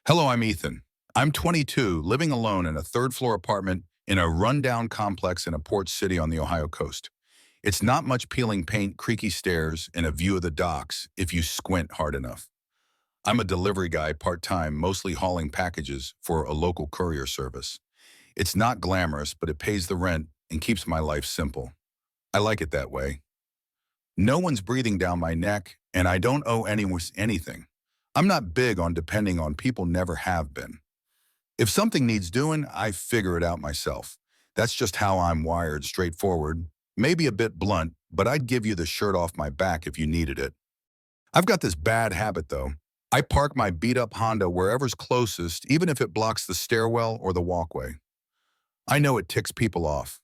Hello, I'm Ethan. I'm 22, living alone in a third-floor apartment in a rundown complex in a port city on the Ohio coast. It's not much peeling paint, creaky stairs, and a view of the docks if you squint hard enough. I'm a delivery guy part-time, mostly hauling packages for a local courier service. It's not glamorous, but it pays the rent and keeps my life simple. I like it that way. No one's breathing down my neck, and I don't owe anyone anything. I'm not big on depending on people, never have been. If something needs doing, I figure it out myself. That's just how I'm wired, straightforward, maybe a bit blunt, but I'd give you the shirt off my back if you needed it. I've got this bad habit though. I park my beat-up Honda wherever's closest, even if it blocks the stairwell or the walkway. I know it ticks people off.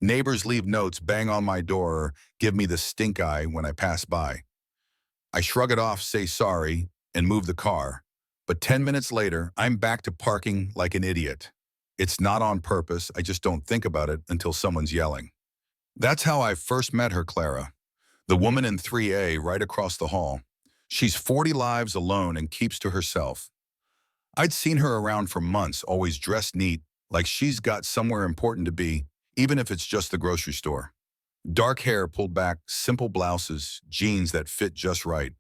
Neighbors leave notes, bang on my door, or give me the stink eye when I pass by. I shrug it off, say sorry, and move the car. But 10 minutes later, I'm back to parking like an idiot. It's not on purpose, I just don't think about it until someone's yelling. That's how I first met her, Clara. The woman in 3A right across the hall. She's 40 lives alone and keeps to herself. I'd seen her around for months, always dressed neat, like she's got somewhere important to be, even if it's just the grocery store. Dark hair pulled back, simple blouses, jeans that fit just right.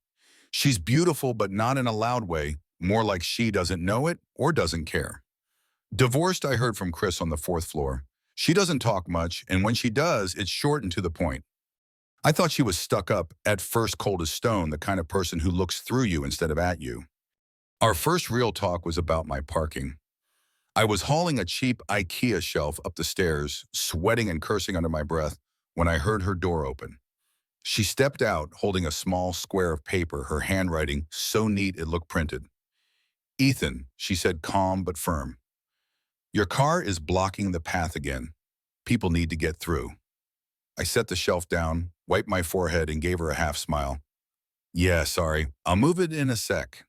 She's beautiful, but not in a loud way, more like she doesn't know it or doesn't care. Divorced, I heard from Chris on the fourth floor. She doesn't talk much, and when she does, it's short and to the point. I thought she was stuck up, at first cold as stone, the kind of person who looks through you instead of at you. Our first real talk was about my parking. I was hauling a cheap IKEA shelf up the stairs, sweating and cursing under my breath, when I heard her door open. She stepped out, holding a small square of paper, her handwriting so neat it looked printed. "Ethan," she said, calm but firm. "Your car is blocking the path again. People need to get through." I set the shelf down, wiped my forehead, and gave her a half smile. "Yeah, sorry. I'll move it in a sec."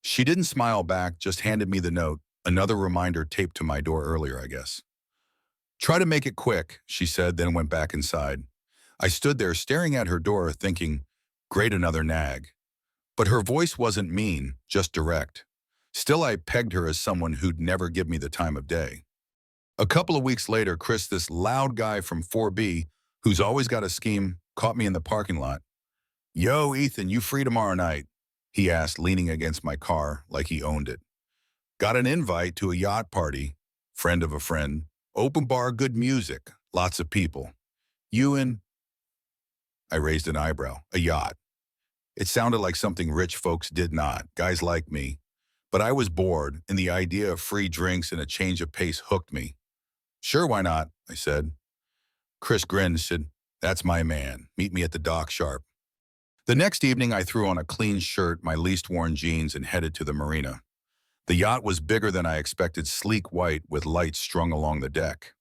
She didn't smile back, just handed me the note, another reminder taped to my door earlier, I guess. "Try to make it quick," she said, then went back inside. I stood there staring at her door, thinking, great, another nag. But her voice wasn't mean, just direct. Still, I pegged her as someone who'd never give me the time of day. A couple of weeks later, Chris, this loud guy from 4B, who's always got a scheme, caught me in the parking lot. "Yo, Ethan, you free tomorrow night?" he asked, leaning against my car like he owned it. "Got an invite to a yacht party, friend of a friend, open bar, good music, lots of people. You and—" I raised an eyebrow. "A yacht." It sounded like something rich folks did not, guys like me. But I was bored, and the idea of free drinks and a change of pace hooked me. "Sure, why not?" I said. Chris grinned and said, "That's my man. Meet me at the dock sharp." The next evening, I threw on a clean shirt, my least worn jeans, and headed to the marina. The yacht was bigger than I expected, sleek white with lights strung along the deck.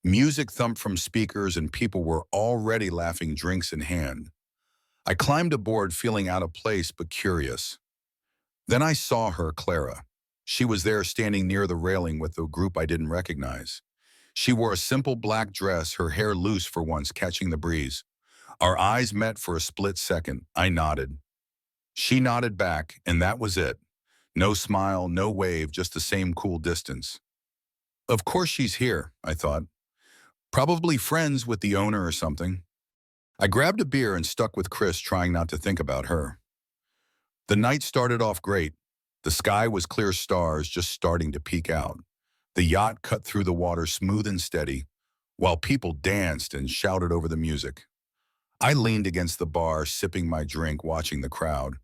Music thumped from speakers, and people were already laughing, drinks in hand. I climbed aboard, feeling out of place but curious. Then I saw her, Clara. She was there, standing near the railing with a group I didn't recognize. She wore a simple black dress, her hair loose for once, catching the breeze. Our eyes met for a split second. I nodded. She nodded back, and that was it. No smile, no wave, just the same cool distance. Of course she's here, I thought. Probably friends with the owner or something. I grabbed a beer and stuck with Chris, trying not to think about her. The night started off great. The sky was clear, stars just starting to peek out. The yacht cut through the water smooth and steady, while people danced and shouted over the music. I leaned against the bar, sipping my drink, watching the crowd.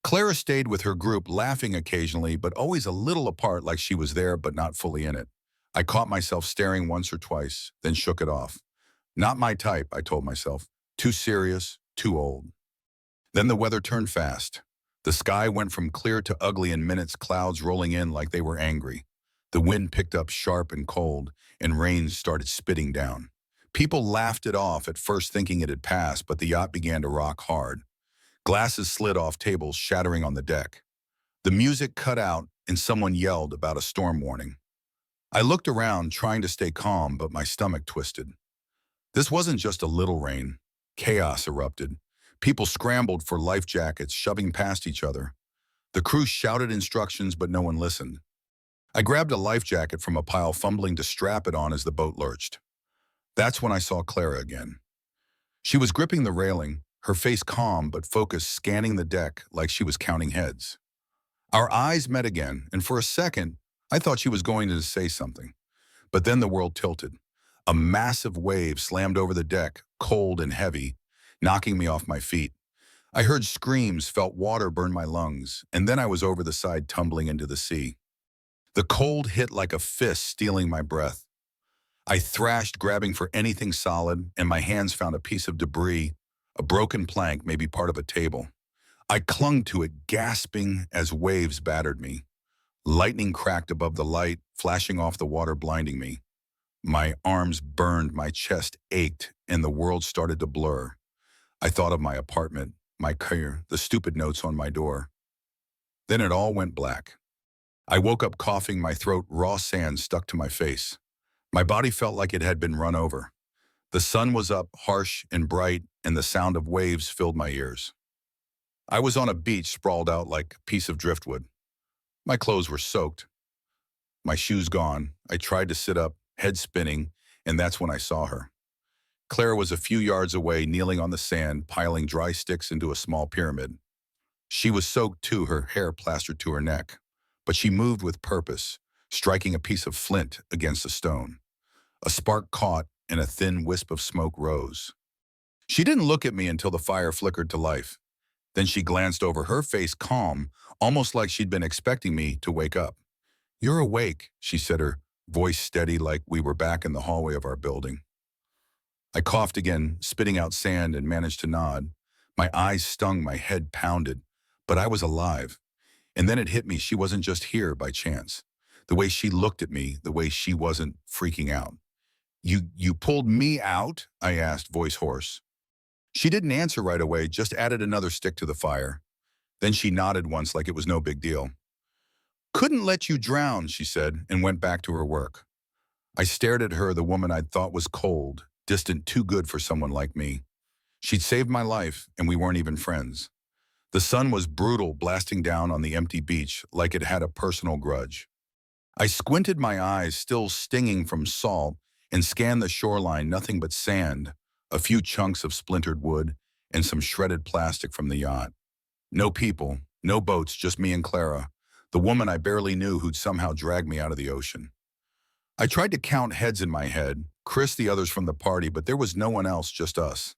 Clara stayed with her group, laughing occasionally, but always a little apart, like she was there but not fully in it. I caught myself staring once or twice, then shook it off. Not my type, I told myself. Too serious, too old. Then the weather turned fast. The sky went from clear to ugly in minutes, clouds rolling in like they were angry. The wind picked up sharp and cold, and rain started spitting down. People laughed it off, at first thinking it had passed, but the yacht began to rock hard. Glasses slid off tables, shattering on the deck. The music cut out, and someone yelled about a storm warning. I looked around, trying to stay calm, but my stomach twisted. This wasn't just a little rain. Chaos erupted. People scrambled for life jackets, shoving past each other. The crew shouted instructions, but no one listened. I grabbed a life jacket from a pile, fumbling to strap it on as the boat lurched. That's when I saw Clara again. She was gripping the railing, her face calm but focused, scanning the deck like she was counting heads. Our eyes met again, and for a second, I thought she was going to say something. But then the world tilted. A massive wave slammed over the deck, cold and heavy, knocking me off my feet. I heard screams, felt water burn my lungs, and then I was over the side, tumbling into the sea. The cold hit like a fist, stealing my breath. I thrashed, grabbing for anything solid, and my hands found a piece of debris, a broken plank, maybe part of a table. I clung to it, gasping as waves battered me. Lightning cracked above the light, flashing off the water, blinding me. My arms burned, my chest ached, and the world started to blur. I thought of my apartment, my career, the stupid notes on my door. Then it all went black. I woke up coughing, my throat, raw sand stuck to my face. My body felt like it had been run over. The sun was up, harsh and bright, and the sound of waves filled my ears. I was on a beach, sprawled out like a piece of driftwood. My clothes were soaked, my shoes gone. I tried to sit up, head spinning, and that's when I saw her. Clara was a few yards away, kneeling on the sand, piling dry sticks into a small pyramid. She was soaked too, her hair plastered to her neck. But she moved with purpose, striking a piece of flint against a stone. A spark caught, and a thin wisp of smoke rose. She didn't look at me until the fire flickered to life. Then she glanced over, her face calm, almost like she'd been expecting me to wake up. "You're awake," she said, her voice steady like we were back in the hallway of our building. I coughed again, spitting out sand, and managed to nod. My eyes stung, my head pounded, but I was alive. And then it hit me, she wasn't just here by chance. The way she looked at me, the way she wasn't freaking out. You pulled me out?" I asked, voice hoarse. She didn't answer right away, just added another stick to the fire. Then she nodded once like it was no big deal. "Couldn't let you drown," she said, and went back to her work. I stared at her, the woman I'd thought was cold, distant, too good for someone like me. She'd saved my life, and we weren't even friends. The sun was brutal, blasting down on the empty beach like it had a personal grudge. I squinted, my eyes still stinging from salt, and scanned the shoreline, nothing but sand, a few chunks of splintered wood, and some shredded plastic from the yacht. No people, no boats, just me and Clara, the woman I barely knew who'd somehow dragged me out of the ocean. I tried to count heads in my head, Chris, the others from the party, but there was no one else, just us.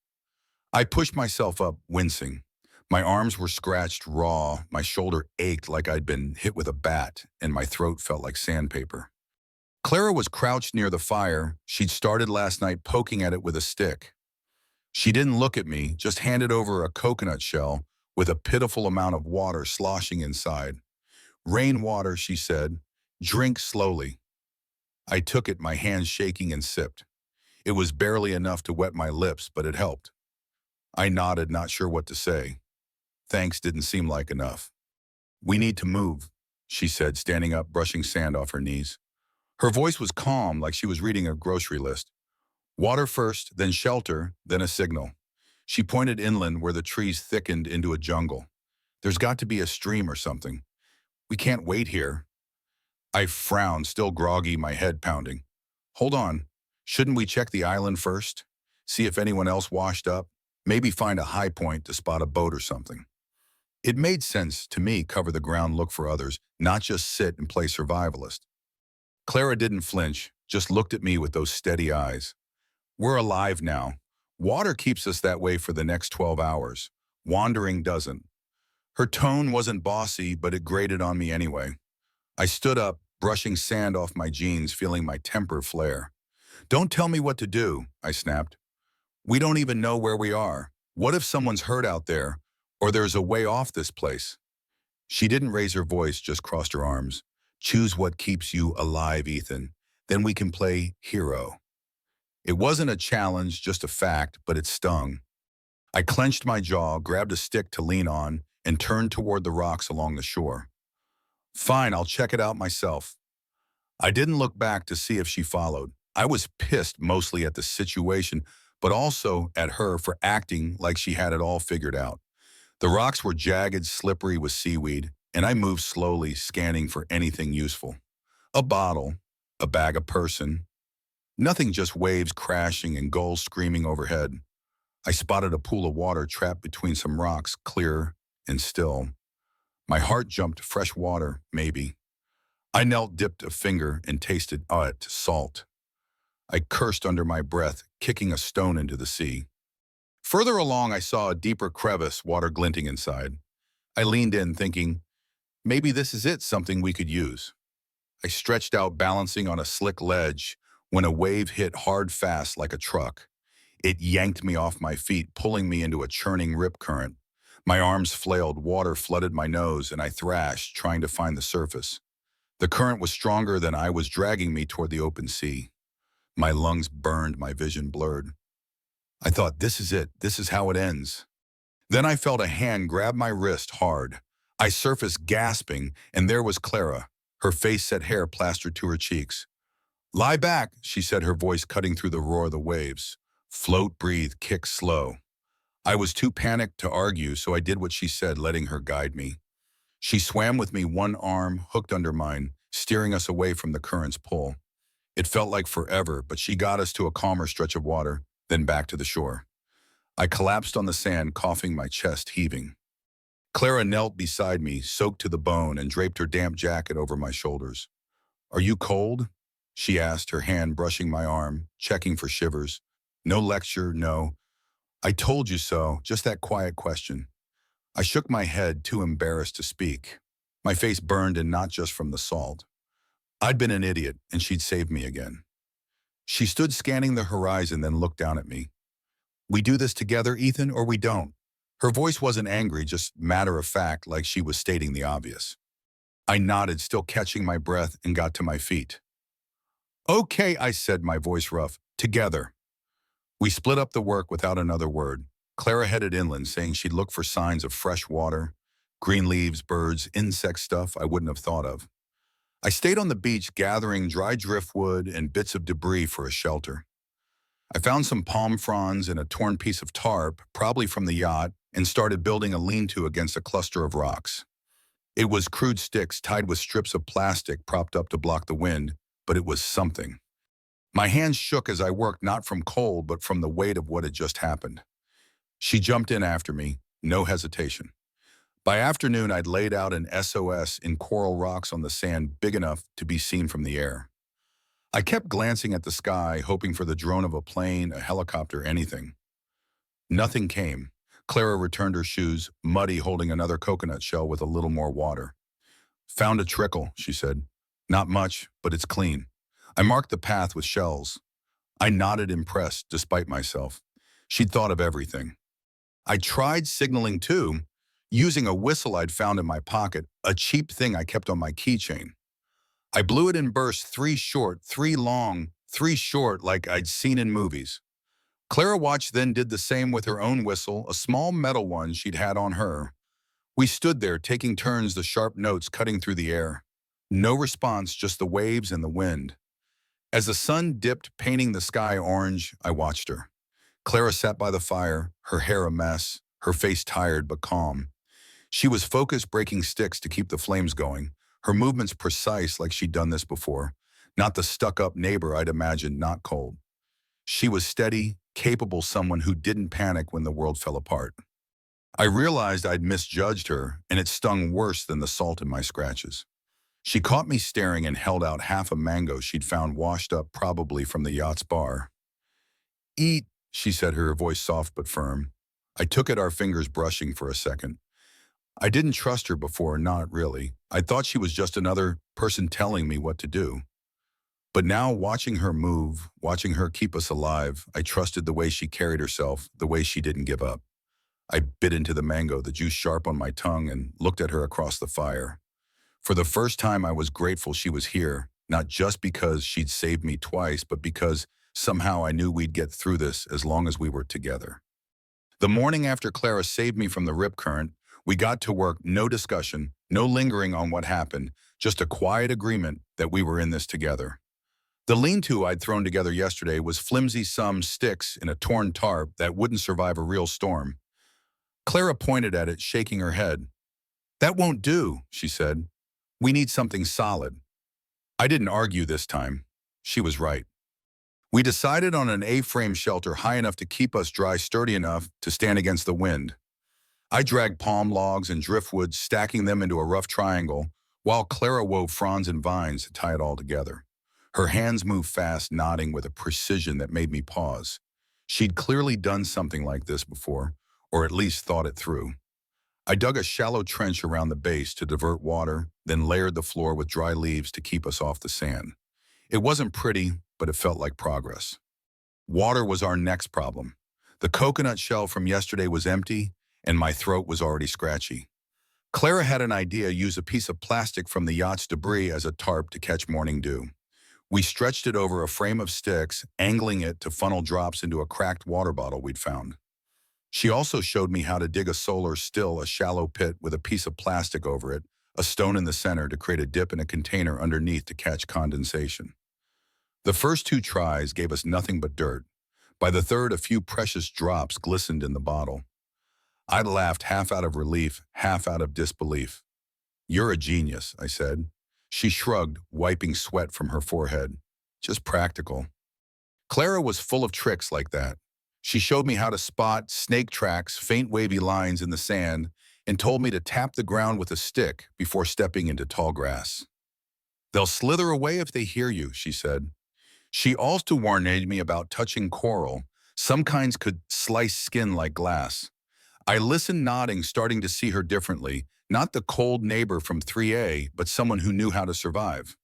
I pushed myself up, wincing. My arms were scratched raw, my shoulder ached like I'd been hit with a bat, and my throat felt like sandpaper. Clara was crouched near the fire. She'd started last night, poking at it with a stick. She didn't look at me, just handed over a coconut shell with a pitiful amount of water sloshing inside. "Rainwater," she said. "Drink slowly." I took it, my hands shaking, and sipped. It was barely enough to wet my lips, but it helped. I nodded, not sure what to say. Thanks didn't seem like enough. "We need to move," she said, standing up, brushing sand off her knees. Her voice was calm, like she was reading a grocery list. "Water first, then shelter, then a signal." She pointed inland where the trees thickened into a jungle. "There's got to be a stream or something. We can't wait here." I frowned, still groggy, my head pounding. "Hold on. Shouldn't we check the island first? See if anyone else washed up? Maybe find a high point to spot a boat or something." It made sense to me, cover the ground, look for others, not just sit and play survivalist. Clara didn't flinch, just looked at me with those steady eyes. "We're alive now. Water keeps us that way for the next 12 hours. Wandering doesn't." Her tone wasn't bossy, but it grated on me anyway. I stood up, brushing sand off my jeans, feeling my temper flare. "Don't tell me what to do," I snapped. "We don't even know where we are. What if someone's hurt out there, or there's a way off this place?" She didn't raise her voice, just crossed her arms. "Choose what keeps you alive, Ethan. Then we can play hero." It wasn't a challenge, just a fact, but it stung. I clenched my jaw, grabbed a stick to lean on, and turned toward the rocks along the shore. "Fine, I'll check it out myself." I didn't look back to see if she followed. I was pissed mostly at the situation, but also at her for acting like she had it all figured out. The rocks were jagged, slippery with seaweed, and I moved slowly, scanning for anything useful. A bottle, a bag, a person. Nothing, just waves crashing and gulls screaming overhead. I spotted a pool of water trapped between some rocks, clear and still. My heart jumped. Fresh water, maybe. I knelt, dipped a finger, and tasted it, salt. I cursed under my breath, kicking a stone into the sea. Further along, I saw a deeper crevice, water glinting inside. I leaned in, thinking, maybe this is it, something we could use. I stretched out, balancing on a slick ledge, when a wave hit hard, fast, like a truck. It yanked me off my feet, pulling me into a churning rip current. My arms flailed, water flooded my nose, and I thrashed, trying to find the surface. The current was stronger than I was, dragging me toward the open sea. My lungs burned, my vision blurred. I thought, this is it. This is how it ends. Then I felt a hand grab my wrist hard. I surfaced, gasping, and there was Clara, her face set, hair plastered to her cheeks. Lie back, she said, her voice cutting through the roar of the waves. Float, breathe, kick slow. I was too panicked to argue, so I did what she said, letting her guide me. She swam with me, one arm hooked under mine, steering us away from the current's pull. It felt like forever, but she got us to a calmer stretch of water, then back to the shore. I collapsed on the sand, coughing, my chest heaving. Clara knelt beside me, soaked to the bone, and draped her damp jacket over my shoulders. Are you cold? She asked, her hand brushing my arm, checking for shivers. No lecture, no. I told you so, just that quiet question. I shook my head, too embarrassed to speak. My face burned, and not just from the salt. I'd been an idiot, and she'd saved me again. She stood scanning the horizon, then looked down at me. We do this together, Ethan, or we don't. Her voice wasn't angry, just matter of fact, like she was stating the obvious. I nodded, still catching my breath, and got to my feet. Okay, I said, my voice rough. Together. We split up the work without another word. Clara headed inland, saying she'd look for signs of fresh water, green leaves, birds, insect stuff I wouldn't have thought of. I stayed on the beach, gathering dry driftwood and bits of debris for a shelter. I found some palm fronds and a torn piece of tarp, probably from the yacht, and started building a lean-to against a cluster of rocks. It was crude sticks tied with strips of plastic propped up to block the wind, but it was something. My hands shook as I worked, not from cold, but from the weight of what had just happened. She jumped in after me, no hesitation. By afternoon, I'd laid out an SOS in coral rocks on the sand, big enough to be seen from the air. I kept glancing at the sky, hoping for the drone of a plane, a helicopter, anything. Nothing came. Clara returned her shoes, muddy, holding another coconut shell with a little more water. Found a trickle, she said. Not much, but it's clean. I marked the path with shells. I nodded, impressed, despite myself. She'd thought of everything. I tried signaling too, using a whistle I'd found in my pocket, a cheap thing I kept on my keychain. I blew it in bursts, 3 short, 3 long, 3 short, like I'd seen in movies. Clara watched, then did the same with her own whistle, a small metal one she'd had on her. We stood there, taking turns, the sharp notes cutting through the air. No response, just the waves and the wind. As the sun dipped, painting the sky orange, I watched her. Clara sat by the fire, her hair a mess, her face tired but calm. She was focused, breaking sticks to keep the flames going, her movements precise, like she'd done this before. Not the stuck-up neighbor I'd imagined, not cold. She was steady, capable, someone who didn't panic when the world fell apart. I realized I'd misjudged her, and it stung worse than the salt in my scratches. She caught me staring and held out half a mango she'd found washed up, probably from the yacht's bar. Eat, she said, her voice soft but firm. I took it, our fingers brushing for a second. I didn't trust her before, not really. I thought she was just another person telling me what to do. But now, watching her move, watching her keep us alive, I trusted the way she carried herself, the way she didn't give up. I bit into the mango, the juice sharp on my tongue, and looked at her across the fire. For the first time, I was grateful she was here, not just because she'd saved me twice, but because somehow I knew we'd get through this as long as we were together. The morning after Clara saved me from the rip current, we got to work, no discussion, no lingering on what happened, just a quiet agreement that we were in this together. The lean-to I'd thrown together yesterday was flimsy, some sticks in a torn tarp that wouldn't survive a real storm. Clara pointed at it, shaking her head. That won't do, she said. We need something solid. I didn't argue this time. She was right. We decided on an A-frame shelter high enough to keep us dry, sturdy enough to stand against the wind. I dragged palm logs and driftwood, stacking them into a rough triangle, while Clara wove fronds and vines to tie it all together. Her hands moved fast, nodding with a precision that made me pause. She'd clearly done something like this before, or at least thought it through. I dug a shallow trench around the base to divert water, then layered the floor with dry leaves to keep us off the sand. It wasn't pretty, but it felt like progress. Water was our next problem. The coconut shell from yesterday was empty, and my throat was already scratchy. Clara had an idea: use a piece of plastic from the yacht's debris as a tarp to catch morning dew. We stretched it over a frame of sticks, angling it to funnel drops into a cracked water bottle we'd found. She also showed me how to dig a solar still, a shallow pit with a piece of plastic over it, a stone in the center to create a dip in a container underneath to catch condensation. The first two tries gave us nothing but dirt. By the third, a few precious drops glistened in the bottle. I laughed, half out of relief, half out of disbelief. You're a genius, I said. She shrugged, wiping sweat from her forehead. Just practical. Clara was full of tricks like that. She showed me how to spot snake tracks, faint wavy lines in the sand, and told me to tap the ground with a stick before stepping into tall grass. They'll slither away if they hear you, she said. She also warned me about touching coral. Some kinds could slice skin like glass. I listened, nodding, starting to see her differently, not the cold neighbor from 3A, but someone who knew how to survive.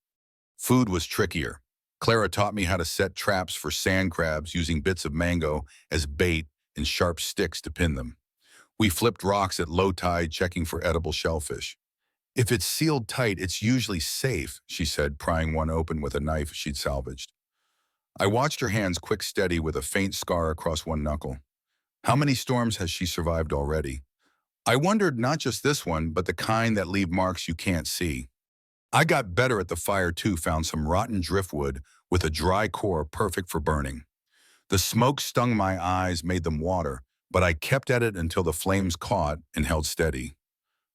Food was trickier. Clara taught me how to set traps for sand crabs using bits of mango as bait and sharp sticks to pin them. We flipped rocks at low tide, checking for edible shellfish. If it's sealed tight, it's usually safe, she said, prying one open with a knife she'd salvaged. I watched her hands, quick, steady, with a faint scar across one knuckle. How many storms has she survived already? I wondered, not just this one, but the kind that leave marks you can't see. I got better at the fire too, found some rotten driftwood with a dry core perfect for burning. The smoke stung my eyes, made them water, but I kept at it until the flames caught and held steady.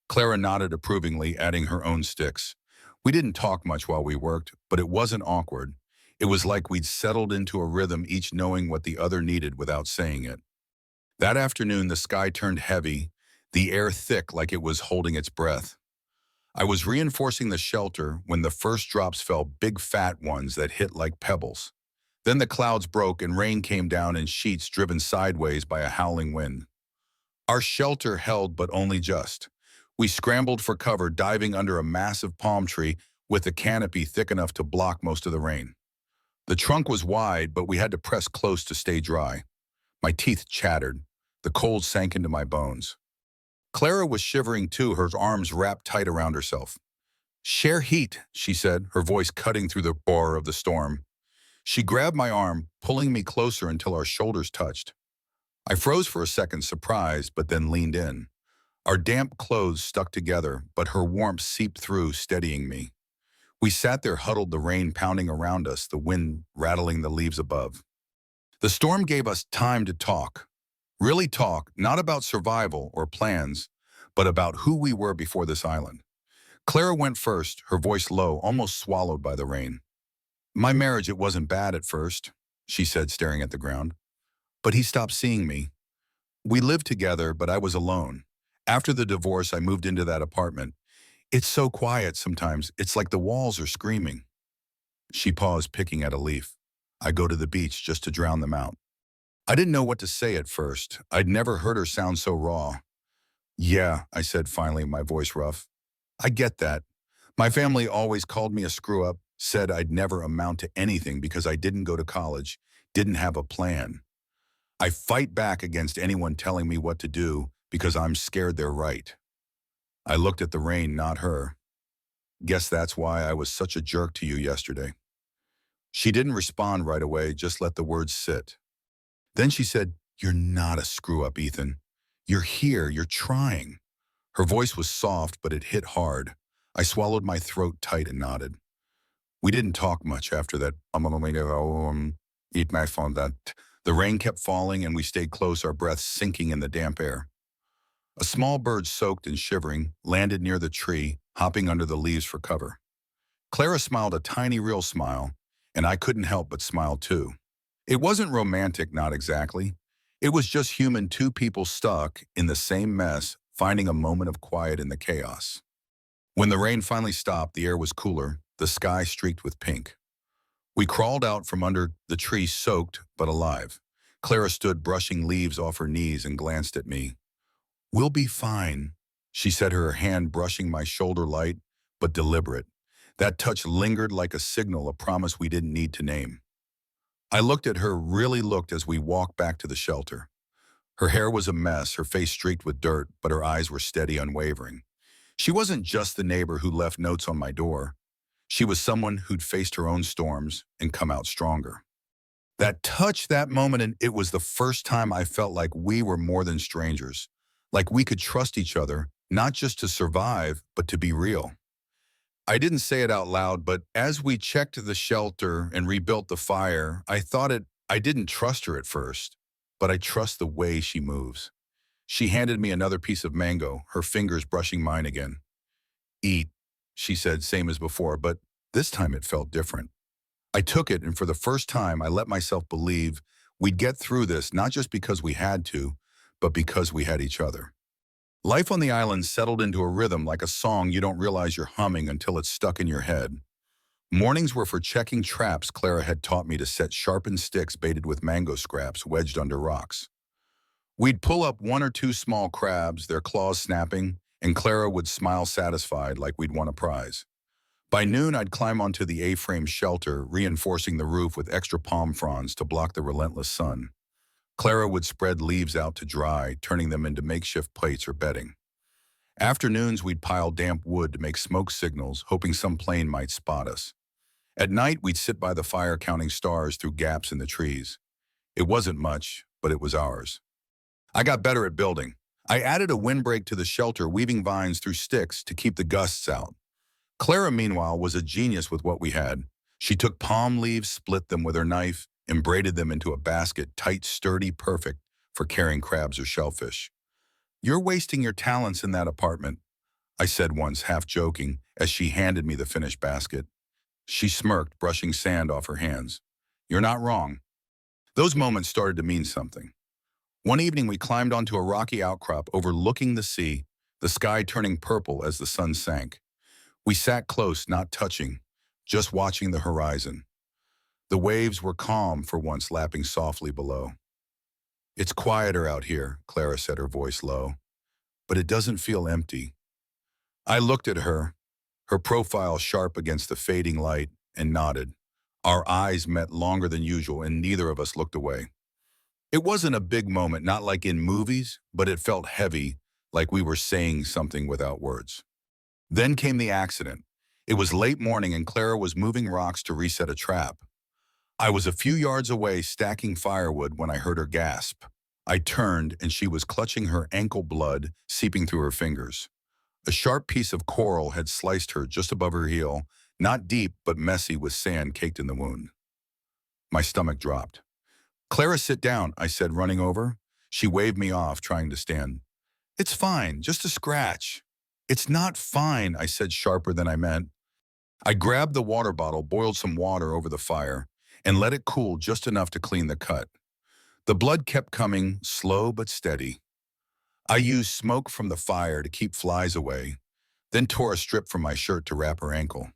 Clara nodded approvingly, adding her own sticks. We didn't talk much while we worked, but it wasn't awkward. It was like we'd settled into a rhythm, each knowing what the other needed without saying it. That afternoon, the sky turned heavy, the air thick like it was holding its breath. I was reinforcing the shelter when the first drops fell, big fat ones that hit like pebbles. Then the clouds broke and rain came down in sheets driven sideways by a howling wind. Our shelter held, but only just. We scrambled for cover, diving under a massive palm tree with a canopy thick enough to block most of the rain. The trunk was wide, but we had to press close to stay dry. My teeth chattered. The cold sank into my bones. Clara was shivering too, her arms wrapped tight around herself. Share heat, she said, her voice cutting through the roar of the storm. She grabbed my arm, pulling me closer until our shoulders touched. I froze for a second, surprised, but then leaned in. Our damp clothes stuck together, but her warmth seeped through, steadying me. We sat there huddled, the rain pounding around us, the wind rattling the leaves above. The storm gave us time to talk. Really talk, not about survival or plans, but about who we were before this island. Clara went first, her voice low, almost swallowed by the rain. My marriage, it wasn't bad at first, she said, staring at the ground. But he stopped seeing me. We lived together, but I was alone. After the divorce, I moved into that apartment. It's so quiet sometimes, it's like the walls are screaming. She paused, picking at a leaf. I go to the beach just to drown them out. I didn't know what to say at first. I'd never heard her sound so raw. Yeah, I said finally, my voice rough. I get that. My family always called me a screw-up, said I'd never amount to anything because I didn't go to college, didn't have a plan. I fight back against anyone telling me what to do because I'm scared they're right. I looked at the rain, not her. Guess that's why I was such a jerk to you yesterday. She didn't respond right away, just let the words sit. Then she said, You're not a screw-up, Ethan. You're here, you're trying. Her voice was soft, but it hit hard. I swallowed my throat tight and nodded. We didn't talk much after that. Eat my phone. That the rain kept falling and we stayed close, our breaths sinking in the damp air. A small bird, soaked and shivering, landed near the tree, hopping under the leaves for cover. Clara smiled a tiny, real smile, and I couldn't help but smile too. It wasn't romantic, not exactly. It was just human, two people stuck in the same mess, finding a moment of quiet in the chaos. When the rain finally stopped, the air was cooler, the sky streaked with pink. We crawled out from under the tree, soaked but alive. Clara stood brushing leaves off her knees and glanced at me. "We'll be fine," she said, her hand brushing my shoulder, light but deliberate. That touch lingered like a signal, a promise we didn't need to name. I looked at her, really looked, as we walked back to the shelter. Her hair was a mess, her face streaked with dirt, but her eyes were steady, unwavering. She wasn't just the neighbor who left notes on my door. She was someone who'd faced her own storms and come out stronger. That touch, that moment, and it was the first time I felt like we were more than strangers, like we could trust each other, not just to survive, but to be real. I didn't say it out loud, but as we checked the shelter and rebuilt the fire, I didn't trust her at first, but I trust the way she moves. She handed me another piece of mango, her fingers brushing mine again. "Eat," she said, same as before, but this time it felt different. I took it, and for the first time, I let myself believe we'd get through this, not just because we had to, but because we had each other. Life on the island settled into a rhythm, like a song you don't realize you're humming until it's stuck in your head. Mornings were for checking traps Clara had taught me to set, sharpened sticks baited with mango scraps wedged under rocks. We'd pull up one or two small crabs, their claws snapping, and Clara would smile satisfied, like we'd won a prize. By noon, I'd climb onto the A-frame shelter, reinforcing the roof with extra palm fronds to block the relentless sun. Clara would spread leaves out to dry, turning them into makeshift plates or bedding. Afternoons, we'd pile damp wood to make smoke signals, hoping some plane might spot us. At night, we'd sit by the fire counting stars through gaps in the trees. It wasn't much, but it was ours. I got better at building. I added a windbreak to the shelter, weaving vines through sticks to keep the gusts out. Clara, meanwhile, was a genius with what we had. She took palm leaves, split them with her knife, and braided them into a basket, tight, sturdy, perfect for carrying crabs or shellfish. "You're wasting your talents in that apartment," I said once, half joking, as she handed me the finished basket. She smirked, brushing sand off her hands. "You're not wrong." Those moments started to mean something. One evening, we climbed onto a rocky outcrop overlooking the sea, the sky turning purple as the sun sank. We sat close, not touching, just watching the horizon. The waves were calm for once, lapping softly below. "It's quieter out here," Clara said, her voice low, "but it doesn't feel empty." I looked at her, her profile sharp against the fading light, and nodded. Our eyes met longer than usual, and neither of us looked away. It wasn't a big moment, not like in movies, but it felt heavy, like we were saying something without words. Then came the accident. It was late morning, and Clara was moving rocks to reset a trap. I was a few yards away, stacking firewood, when I heard her gasp. I turned, and she was clutching her ankle, blood seeping through her fingers. A sharp piece of coral had sliced her just above her heel, not deep but messy with sand caked in the wound. My stomach dropped. "Clara, sit down," I said, running over. She waved me off, trying to stand. "It's fine, just a scratch." "It's not fine," I said, sharper than I meant. I grabbed the water bottle, boiled some water over the fire, and let it cool just enough to clean the cut. The blood kept coming, slow but steady. I used smoke from the fire to keep flies away, then tore a strip from my shirt to wrap her ankle.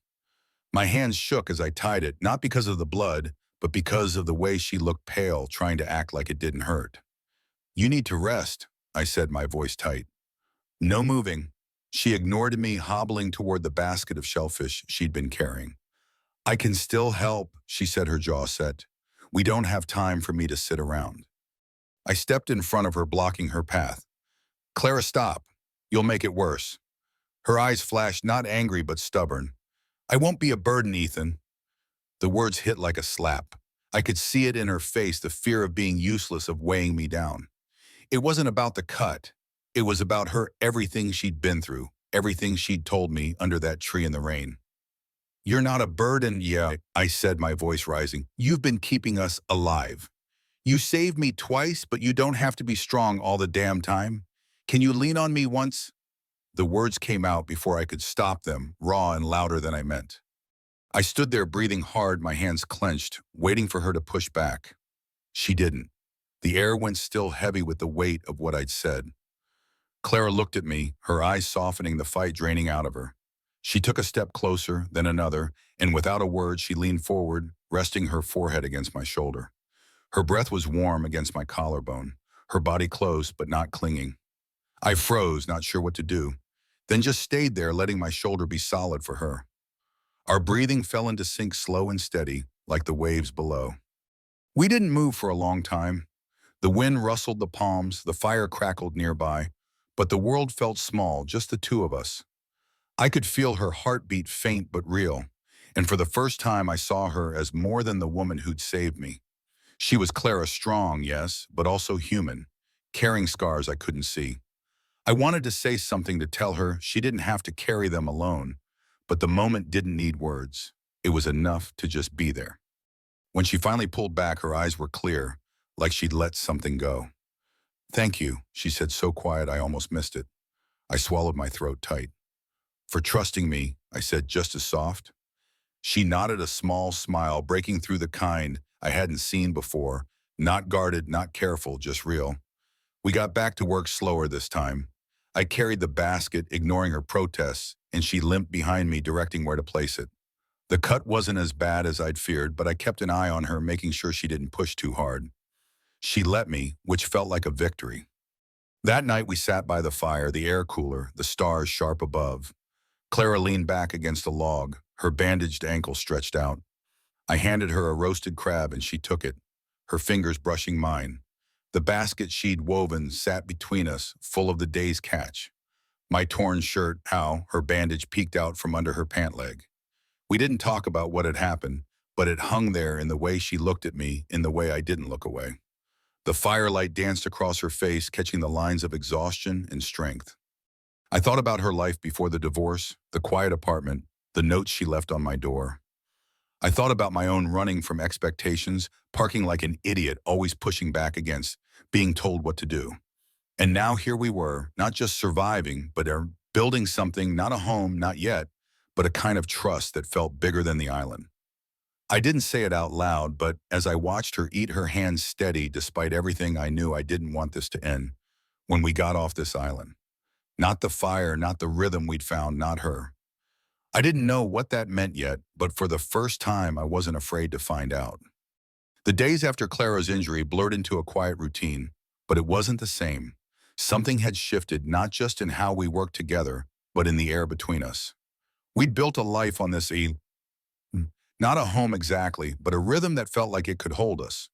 My hands shook as I tied it, not because of the blood, but because of the way she looked, pale, trying to act like it didn't hurt. "You need to rest," I said, my voice tight. "No moving." She ignored me, hobbling toward the basket of shellfish she'd been carrying. "I can still help," she said, her jaw set. "We don't have time for me to sit around." I stepped in front of her, blocking her path. "Clara, stop. You'll make it worse." Her eyes flashed, not angry but stubborn. "I won't be a burden, Ethan." The words hit like a slap. I could see it in her face, the fear of being useless, of weighing me down. It wasn't about the cut. It was about her, everything she'd been through, everything she'd told me under that tree in the rain. "You're not a burden." "Yeah," I said, my voice rising. "You've been keeping us alive. You saved me twice, but you don't have to be strong all the damn time. Can you lean on me once? The words came out before I could stop them, raw and louder than I meant. I stood there breathing hard, my hands clenched, waiting for her to push back. She didn't. The air went still heavy with the weight of what I'd said. Clara looked at me, her eyes softening, the fight draining out of her. She took a step closer, then another, and without a word she leaned forward, resting her forehead against my shoulder. Her breath was warm against my collarbone, her body close but not clinging. I froze, not sure what to do, then just stayed there, letting my shoulder be solid for her. Our breathing fell into sync, slow and steady, like the waves below. We didn't move for a long time. The wind rustled the palms, the fire crackled nearby, but the world felt small, just the two of us. I could feel her heartbeat, faint but real, and for the first time I saw her as more than the woman who'd saved me. She was Clara, strong, yes, but also human, carrying scars I couldn't see. I wanted to say something, to tell her she didn't have to carry them alone, but the moment didn't need words. It was enough to just be there. When she finally pulled back, her eyes were clear, like she'd let something go. "Thank you," she said, so quiet I almost missed it. I swallowed, my throat tight. "For trusting me," I said, just as soft. She nodded, a small smile breaking through the kind I hadn't seen before, not guarded, not careful, just real. We got back to work slower this time. I carried the basket, ignoring her protests, and she limped behind me, directing where to place it. The cut wasn't as bad as I'd feared, but I kept an eye on her, making sure she didn't push too hard. She let me, which felt like a victory. That night we sat by the fire, the air cooler, the stars sharp above. Clara leaned back against a log, her bandaged ankle stretched out. I handed her a roasted crab and she took it, her fingers brushing mine. The basket she'd woven sat between us, full of the day's catch. My torn shirt, how her bandage peeked out from under her pant leg. We didn't talk about what had happened, but it hung there in the way she looked at me, in the way I didn't look away. The firelight danced across her face, catching the lines of exhaustion and strength. I thought about her life before the divorce, the quiet apartment, the notes she left on my door. I thought about my own running from expectations, parking like an idiot, always pushing back against being told what to do. And now here we were, not just surviving, but building something, not a home, not yet, but a kind of trust that felt bigger than the island. I didn't say it out loud, but as I watched her eat, her hands steady despite everything, I knew I didn't want this to end when we got off this island. Not the fire, not the rhythm we'd found, not her. I didn't know what that meant yet, but for the first time I wasn't afraid to find out. The days after Clara's injury blurred into a quiet routine, but it wasn't the same. Something had shifted, not just in how we worked together, but in the air between us. We'd built a life on this not a home exactly, but a rhythm that felt like it could hold us.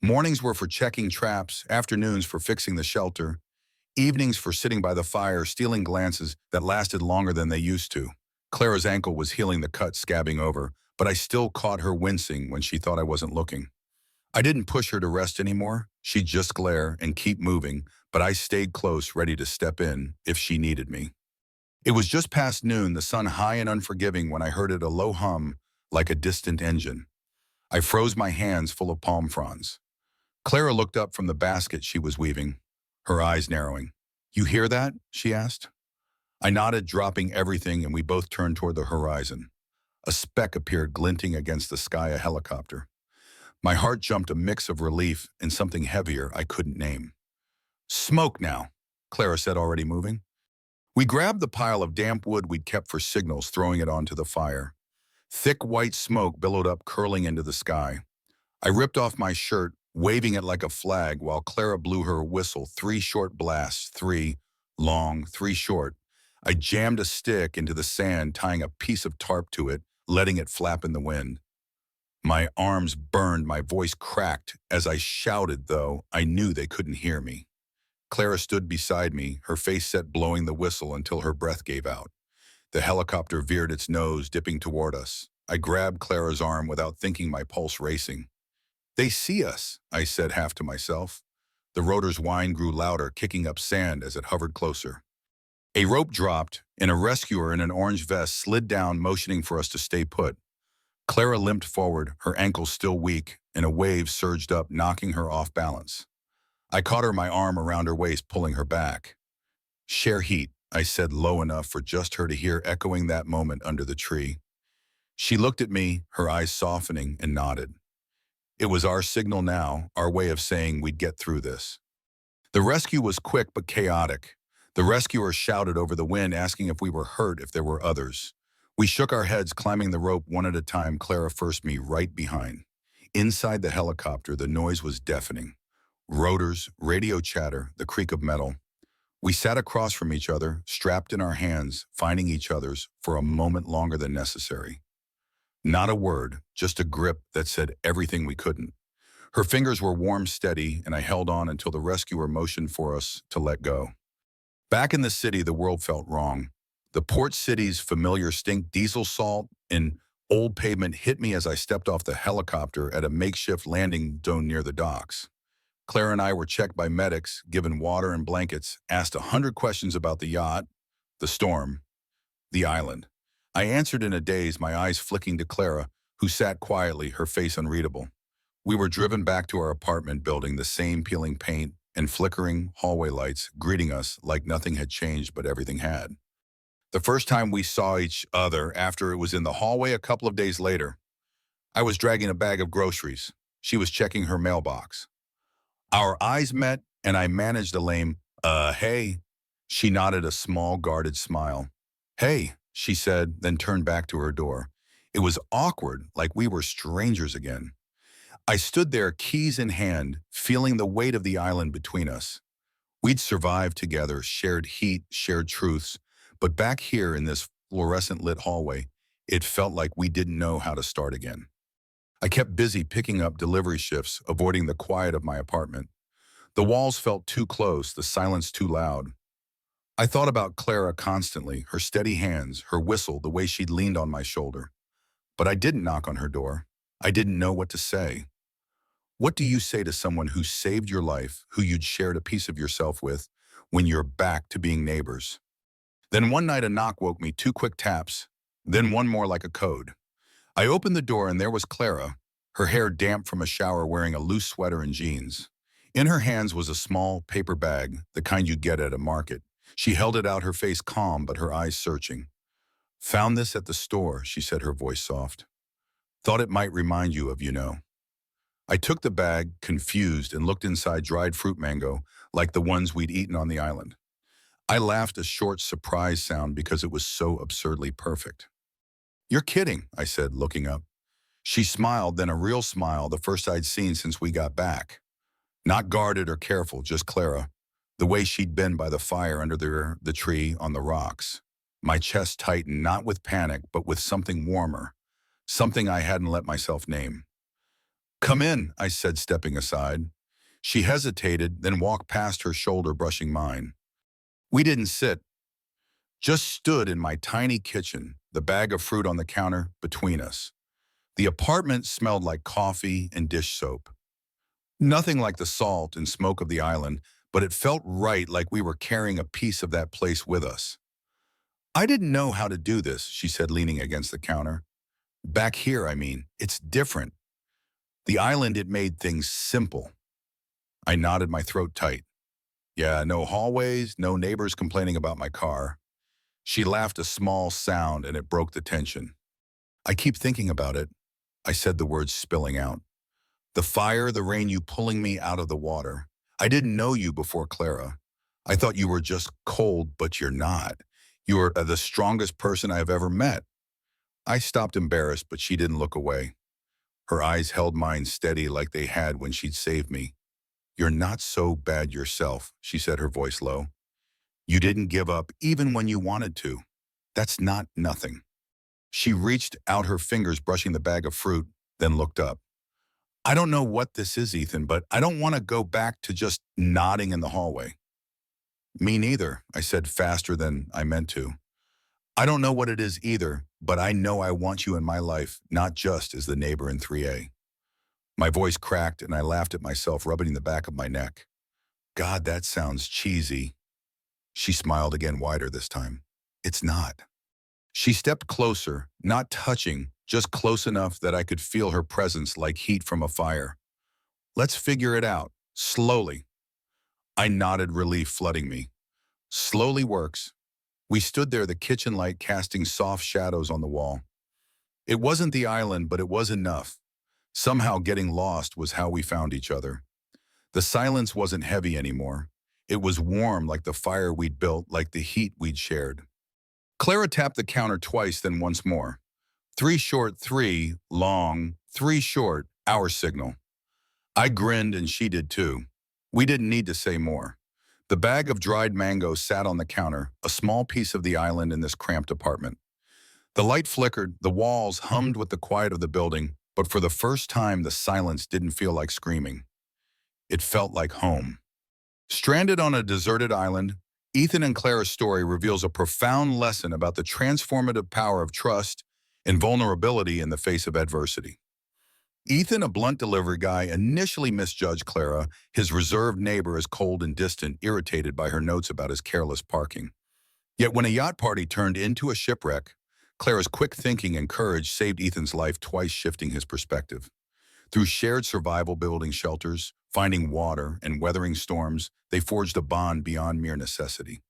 Mornings were for checking traps, afternoons for fixing the shelter, evenings for sitting by the fire, stealing glances that lasted longer than they used to. Clara's ankle was healing, the cut scabbing over, but I still caught her wincing when she thought I wasn't looking. I didn't push her to rest anymore. She'd just glare and keep moving, but I stayed close, ready to step in if she needed me. It was just past noon, the sun high and unforgiving, when I heard it, a low hum like a distant engine. I froze, my hands full of palm fronds. Clara looked up from the basket she was weaving, her eyes narrowing. "You hear that?" she asked. I nodded, dropping everything, and we both turned toward the horizon. A speck appeared glinting against the sky, a helicopter. My heart jumped, a mix of relief and something heavier I couldn't name. "Smoke now," Clara said, already moving. We grabbed the pile of damp wood we'd kept for signals, throwing it onto the fire. Thick white smoke billowed up, curling into the sky. I ripped off my shirt, waving it like a flag, while Clara blew her whistle, 3 short blasts, 3 long, 3 short. I jammed a stick into the sand, tying a piece of tarp to it, letting it flap in the wind. My arms burned, my voice cracked. As I shouted, though, I knew they couldn't hear me. Clara stood beside me, her face set, blowing the whistle until her breath gave out. The helicopter veered its nose, dipping toward us. I grabbed Clara's arm without thinking, my pulse racing. "They see us," I said, half to myself. The rotor's whine grew louder, kicking up sand as it hovered closer. A rope dropped, and a rescuer in an orange vest slid down, motioning for us to stay put. Clara limped forward, her ankles still weak, and a wave surged up, knocking her off balance. I caught her, my arm around her waist, pulling her back. Share heat, I said low enough for just her to hear echoing that moment under the tree. She looked at me, her eyes softening, and nodded. It was our signal now, our way of saying we'd get through this. The rescue was quick but chaotic. The rescuer shouted over the wind, asking if we were hurt, if there were others. We shook our heads, climbing the rope one at a time, Clara first, me right behind. Inside the helicopter, the noise was deafening. Rotors, radio chatter, the creak of metal. We sat across from each other, strapped in our hands, finding each other's for a moment longer than necessary. Not a word, just a grip that said everything we couldn't. Her fingers were warm, steady, and I held on until the rescuer motioned for us to let go. Back in the city, the world felt wrong. The port city's familiar stink, diesel salt, and old pavement hit me as I stepped off the helicopter at a makeshift landing zone near the docks. Claire and I were checked by medics, given water and blankets, asked 100 questions about the yacht, the storm, the island. I answered in a daze, my eyes flicking to Clara, who sat quietly, her face unreadable. We were driven back to our apartment building, the same peeling paint and flickering hallway lights greeting us like nothing had changed, but everything had. The first time we saw each other after it was in the hallway a couple of days later. I was dragging a bag of groceries. She was checking her mailbox. Our eyes met, and I managed a lame, hey. She nodded a small, guarded smile. Hey, she said, then turned back to her door. It was awkward, like we were strangers again. I stood there, keys in hand, feeling the weight of the island between us. We'd survived together, shared heat, shared truths, but back here in this fluorescent-lit hallway, it felt like we didn't know how to start again. I kept busy picking up delivery shifts, avoiding the quiet of my apartment. The walls felt too close, the silence too loud. I thought about Clara constantly, her steady hands, her whistle, the way she'd leaned on my shoulder. But I didn't knock on her door. I didn't know what to say. What do you say to someone who saved your life, who you'd shared a piece of yourself with, when you're back to being neighbors? Then one night a knock woke me, 2 quick taps, then one more like a code. I opened the door and there was Clara, her hair damp from a shower, wearing a loose sweater and jeans. In her hands was a small paper bag, the kind you get at a market. She held it out, her face calm but her eyes searching. Found this at the store, she said, her voice soft. Thought it might remind you of, you know. I took the bag, confused, and looked inside. Dried fruit mango, like the ones we'd eaten on the island. I laughed, a short surprise sound because it was so absurdly perfect. You're kidding, I said, looking up. She smiled, then a real smile, the first I'd seen since we got back. Not guarded or careful, just Clara, the way she'd been by the fire under the tree on the rocks. My chest tightened, not with panic, but with something warmer, something I hadn't let myself name. Come in, I said, stepping aside. She hesitated, then walked past, her shoulder brushing mine. We didn't sit, just stood in my tiny kitchen, the bag of fruit on the counter between us. The apartment smelled like coffee and dish soap. Nothing like the salt and smoke of the island, but it felt right, like we were carrying a piece of that place with us. I didn't know how to do this, she said, leaning against the counter. Back here, I mean, it's different. The island, it made things simple. I nodded, my throat tight. Yeah, no hallways, no neighbors complaining about my car. She laughed, a small sound, and it broke the tension. I keep thinking about it, I said, the words spilling out. The fire, the rain, you pulling me out of the water. I didn't know you before, Clara. I thought you were just cold, but you're not. You're the strongest person I've ever met. I stopped, embarrassed, but she didn't look away. Her eyes held mine steady like they had when she'd saved me. You're not so bad yourself, she said, her voice low. You didn't give up even when you wanted to. That's not nothing. She reached out, her fingers brushing the bag of fruit, then looked up. I don't know what this is, Ethan, but I don't want to go back to just nodding in the hallway. Me neither, I said faster than I meant to. I don't know what it is either, but I know I want you in my life, not just as the neighbor in 3A. My voice cracked and I laughed at myself, rubbing the back of my neck. God, that sounds cheesy. She smiled again, wider this time. It's not. She stepped closer, not touching, just close enough that I could feel her presence like heat from a fire. Let's figure it out, slowly. I nodded, relief flooding me. Slowly works. We stood there, the kitchen light casting soft shadows on the wall. It wasn't the island, but it was enough. Somehow getting lost was how we found each other. The silence wasn't heavy anymore. It was warm, like the fire we'd built, like the heat we'd shared. Clara tapped the counter twice, then once more. Three short, three long, three short, our signal. I grinned and she did too. We didn't need to say more. The bag of dried mangoes sat on the counter, a small piece of the island in this cramped apartment. The light flickered, the walls hummed with the quiet of the building, but for the first time the silence didn't feel like screaming. It felt like home. Stranded on a deserted island, Ethan and Clara's story reveals a profound lesson about the transformative power of trust and vulnerability in the face of adversity. Ethan, a blunt delivery guy, initially misjudged Clara, his reserved neighbor, as cold and distant, irritated by her notes about his careless parking. Yet when a yacht party turned into a shipwreck, Clara's quick thinking and courage saved Ethan's life, twice shifting his perspective. Through shared survival, building shelters, finding water, and weathering storms, they forged a bond beyond mere necessity.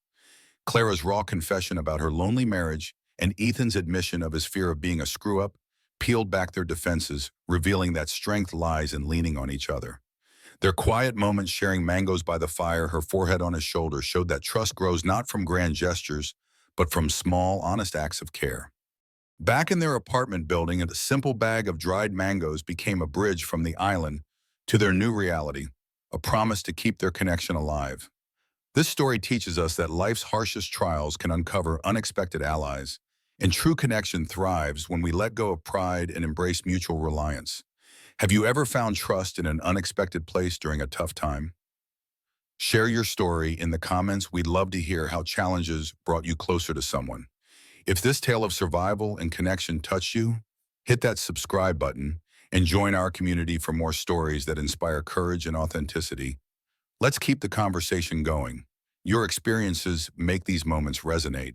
Clara's raw confession about her lonely marriage and Ethan's admission of his fear of being a screw-up peeled back their defenses, revealing that strength lies in leaning on each other. Their quiet moments sharing mangoes by the fire, her forehead on his shoulder, showed that trust grows not from grand gestures, but from small, honest acts of care. Back in their apartment building, a simple bag of dried mangoes became a bridge from the island to their new reality, a promise to keep their connection alive. This story teaches us that life's harshest trials can uncover unexpected allies, and true connection thrives when we let go of pride and embrace mutual reliance. Have you ever found trust in an unexpected place during a tough time? Share your story in the comments. We'd love to hear how challenges brought you closer to someone. If this tale of survival and connection touched you, hit that subscribe button and join our community for more stories that inspire courage and authenticity. Let's keep the conversation going. Your experiences make these moments resonate.